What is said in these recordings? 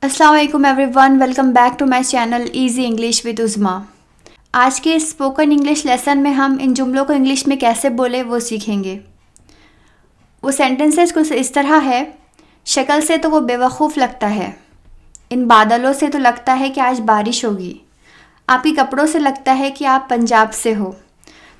अस्सलाम वालेकुम everyone, welcome back to my channel easy English with Uzma. आज के स्पोकन इंग्लिश लेसन में हम इन जुमलों को इंग्लिश में कैसे बोले वो सीखेंगे। वो सेंटेंसेस कुछ इस तरह है। शक्ल से तो वो बेवकूफ़ लगता है, इन बादलों से तो लगता है कि आज बारिश होगी, आपके कपड़ों से लगता है कि आप पंजाब से हो।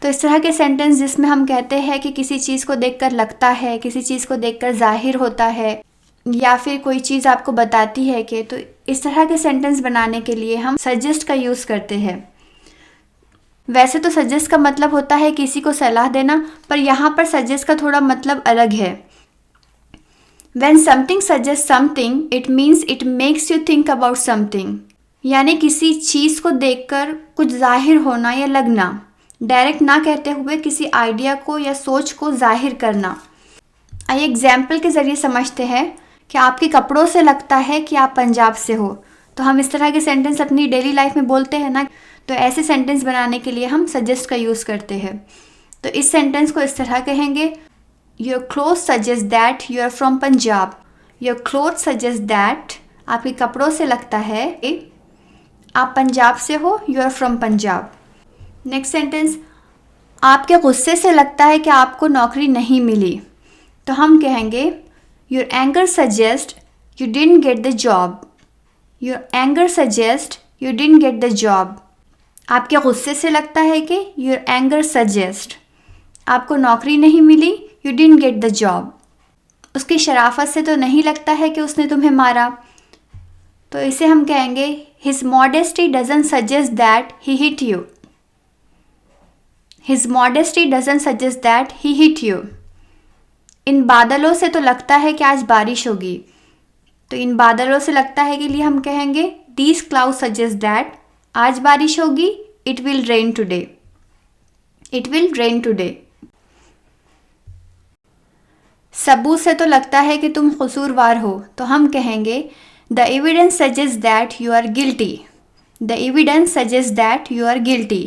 तो इस तरह के सेंटेंस जिसमें हम कहते हैं कि किसी चीज़ को देखकर लगता है, किसी चीज़ को देखकर ज़ाहिर होता है, या फिर कोई चीज़ आपको बताती है कि, तो इस तरह के सेंटेंस बनाने के लिए हम सजेस्ट का यूज़ करते हैं। वैसे तो सजेस्ट का मतलब होता है किसी को सलाह देना, पर यहाँ पर सजेस्ट का थोड़ा मतलब अलग है। When something suggests something, it means it makes you think about something। यानी किसी चीज़ को देखकर कुछ जाहिर होना या लगना, डायरेक्ट ना कहते हुए किसी आइडिया को या सोच को जाहिर करना। आइए एग्जाम्पल के ज़रिए समझते हैं कि आपके कपड़ों से लगता है कि आप पंजाब से हो। तो हम इस तरह के सेंटेंस अपनी डेली लाइफ में बोलते हैं ना, तो ऐसे सेंटेंस बनाने के लिए हम सजेस्ट का यूज़ करते हैं। तो इस सेंटेंस को इस तरह कहेंगे, your cloth suggest that you are from Punjab. Your cloth suggest that, आपके कपड़ों से लगता है कि आप पंजाब से हो, you are from Punjab. Next sentence, आपके गुस्से से लगता है कि आपको नौकरी नहीं मिली। तो हम कहेंगे, your anger suggest you didn't get the job. Your anger suggest you didn't get the job. आपके गुस्से से लगता है कि योर एंगर सजेस्ट आपको नौकरी नहीं मिली, you didn't get the job. उसकी शराफत से तो नहीं लगता है कि उसने तुम्हें मारा। तो इसे हम कहेंगे, his modesty doesn't suggest that he hit you. His modesty doesn't suggest that he hit you. इन बादलों से तो लगता है कि आज बारिश होगी। तो इन बादलों से लगता है के लिए हम कहेंगे, दीज क्लाउड सजेस्ट दैट आज बारिश होगी, it will rain today. It will rain today. सबूत से तो लगता है कि तुम कसूरवार हो। तो हम कहेंगे, the evidence suggest that you are guilty. The evidence suggest that you are guilty.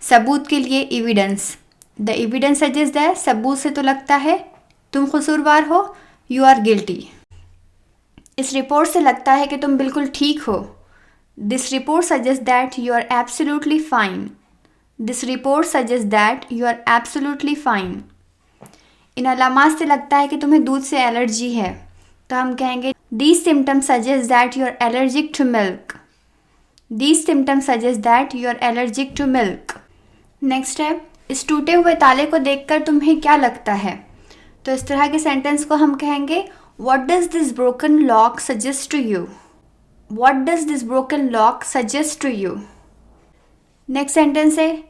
सबूत के लिए evidence. The evidence suggest that, सबूत से तो लगता है तुम कसूरवार हो, यू आर गिल्टी। इस रिपोर्ट से लगता है कि तुम बिल्कुल ठीक हो। This report suggest that you are absolutely fine. This report suggest that you are absolutely fine. इन अलामात से लगता है कि तुम्हें दूध से एलर्जी है। तो हम कहेंगे, these symptoms suggest that you are allergic to milk. These symptoms suggest that you are allergic to milk. Next है, इस टूटे हुए ताले को देखकर तुम्हें क्या लगता है। तो इस तरह के सेंटेंस को हम कहेंगे, what does this broken lock suggest to you. What does this broken lock suggest to you. Next sentence है,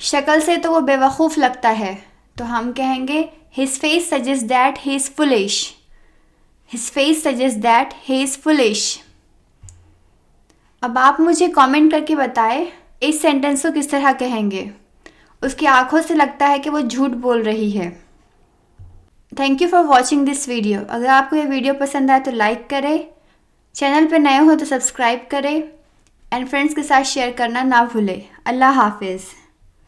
शक्ल से तो वो बेवकूफ़ लगता है। तो हम कहेंगे, his face suggest that he is foolish. His face suggest that he is foolish. अब आप मुझे कमेंट करके बताएं इस सेंटेंस को किस तरह कहेंगे। उसकी आंखों से लगता है कि वो झूठ बोल रही है। Thank you for watching this video. अगर आपको ये वीडियो पसंद आए तो लाइक करें, चैनल पर नए हो तो सब्सक्राइब करें, एंड फ्रेंड्स के साथ शेयर करना ना भूलें। अल्लाह हाफिज़।